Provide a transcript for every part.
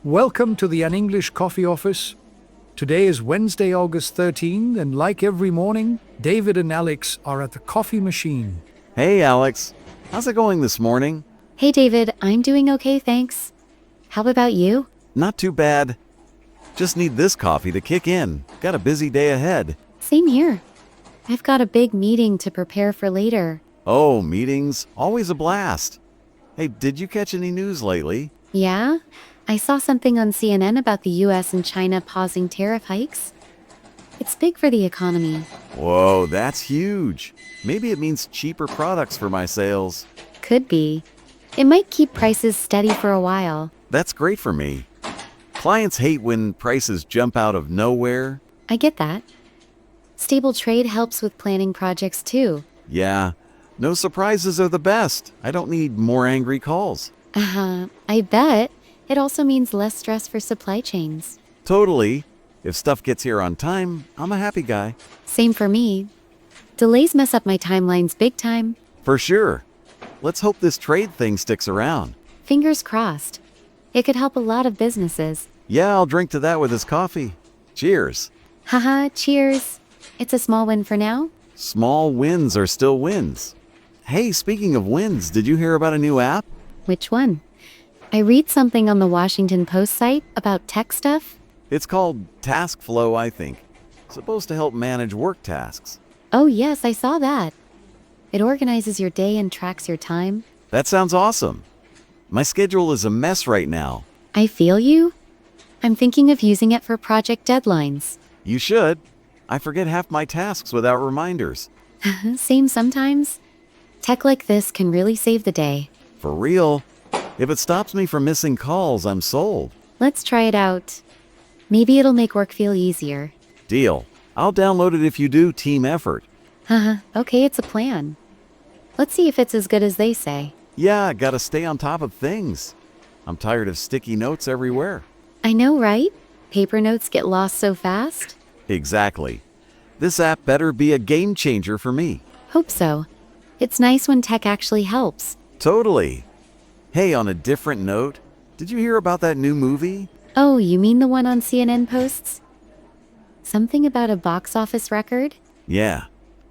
Welcome to the Unenglish Coffee Office. Today is Wednesday, August 13, and like every morning, David and Alex are at the coffee machine. Hey Alex, how's it going this morning? Hey David, I'm doing okay, thanks. How about you? Not too bad. Just need this coffee to kick in. Got a busy day ahead. Same here. I've got a big meeting to prepare for later. Oh, meetings, always a blast. Hey, did you catch any news lately? Yeah? I saw something on CNN about the US and China pausing tariff hikes. It's big for the economy. Whoa, that's huge. Maybe it means cheaper products for my sales. Could be. It might keep prices steady for a while. That's great for me. Clients hate when prices jump out of nowhere. I get that. Stable trade helps with planning projects too. Yeah, no surprises are the best. I don't need more angry calls. I bet. It also means less stress for supply chains. Totally. If stuff gets here on time, I'm a happy guy. Same for me. Delays mess up my timelines big time. For sure. Let's hope this trade thing sticks around. Fingers crossed. It could help a lot of businesses. Yeah, I'll drink to that with this coffee. Cheers. Haha, cheers. It's a small win for now. Small wins are still wins. Hey, speaking of wins, did you hear about a new app? Which one? I read something on the Washington Post site about tech stuff. It's called Task Flow, I think. Supposed to help manage work tasks. Oh yes, I saw that. It organizes your day and tracks your time. That sounds awesome. My schedule is a mess right now. I feel you. I'm thinking of using it for project deadlines. You should. I forget half my tasks without reminders. Same sometimes. Tech like this can really save the day. For real. If it stops me from missing calls, I'm sold. Let's try it out. Maybe it'll make work feel easier. Deal. I'll download it if you do. Team effort. Okay, it's a plan. Let's see if it's as good as they say. Yeah, gotta stay on top of things. I'm tired of sticky notes everywhere. I know, right? Paper notes get lost so fast. Exactly. This app better be a game changer for me. Hope so. It's nice when tech actually helps. Totally. Hey, on a different note, did you hear about that new movie? Oh, you mean the one on CNN posts? Something about a box office record? Yeah.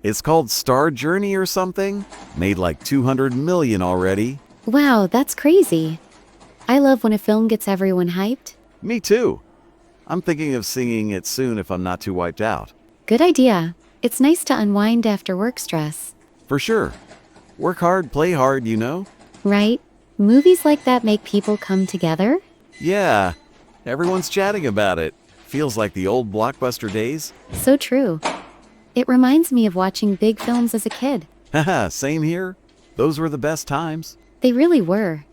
It's called Star Journey or something. Made like 200 million already. Wow, that's crazy. I love when a film gets everyone hyped. Me too. I'm thinking of seeing it soon if I'm not too wiped out. Good idea. It's nice to unwind after work stress. For sure. Work hard, play hard, you know? Right? Movies like that make people come together? Yeah. Everyone's chatting about it. Feels like the old blockbuster days. So true. It reminds me of watching big films as a kid. Haha, same here. Those were the best times. They really were.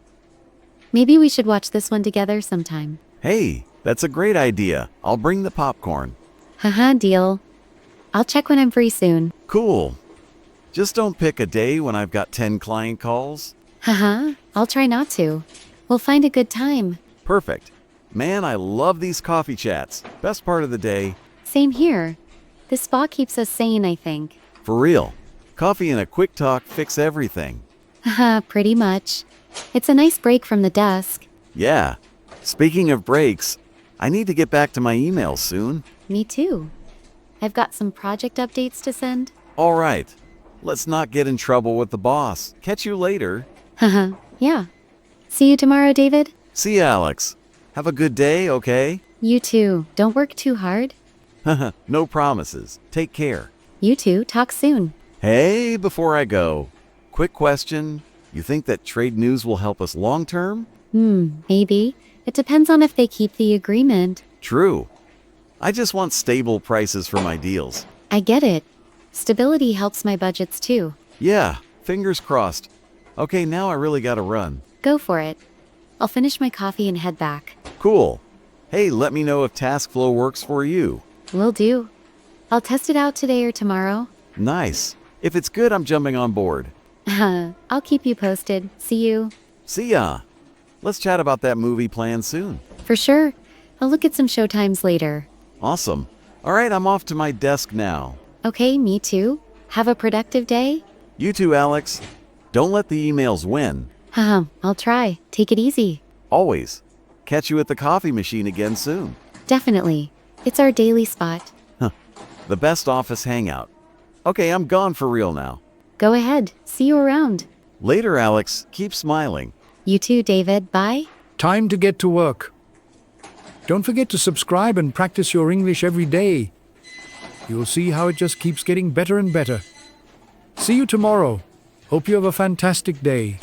Maybe we should watch this one together sometime. Hey, that's a great idea. I'll bring the popcorn. Haha, deal. I'll check when I'm free soon. Cool. Just don't pick a day when I've got 10 client calls. Haha, I'll try not to. We'll find a good time. Perfect. Man, I love these coffee chats. Best part of the day. Same here. This spa keeps us sane, I think. For real. Coffee and a quick talk fix everything. Haha, pretty much. It's a nice break from the desk. Yeah. Speaking of breaks, I need to get back to my emails soon. Me too. I've got some project updates to send. All right. Let's not get in trouble with the boss. Catch you later. Haha, yeah. See you tomorrow, David. See ya, Alex. Have a good day, okay? You too. Don't work too hard. Haha, no promises. Take care. You too. Talk soon. Hey, before I go, quick question. You think that trade news will help us long term? Maybe. It depends on if they keep the agreement. True. I just want stable prices for my deals. I get it. Stability helps my budgets too. Yeah, fingers crossed. Okay, now I really gotta run. Go for it. I'll finish my coffee and head back. Cool. Hey, let me know if Task Flow works for you. Will do. I'll test it out today or tomorrow. Nice. If it's good, I'm jumping on board. I'll keep you posted. See you. See ya. Let's chat about that movie plan soon. For sure. I'll look at some showtimes later. Awesome. All right, I'm off to my desk now. Okay, me too. Have a productive day. You too, Alex. Don't let the emails win. I'll try. Take it easy. Always. catch you at the coffee machine again soon. Definitely. It's our daily spot. The best office hangout. Okay, I'm gone for real now. Go ahead. See you around. Later, Alex. Keep smiling. You too, David. Bye. Time to get to work. Don't forget to subscribe and practice your English every day. You'll see how it just keeps getting better and better. See you tomorrow. Hope you have a fantastic day.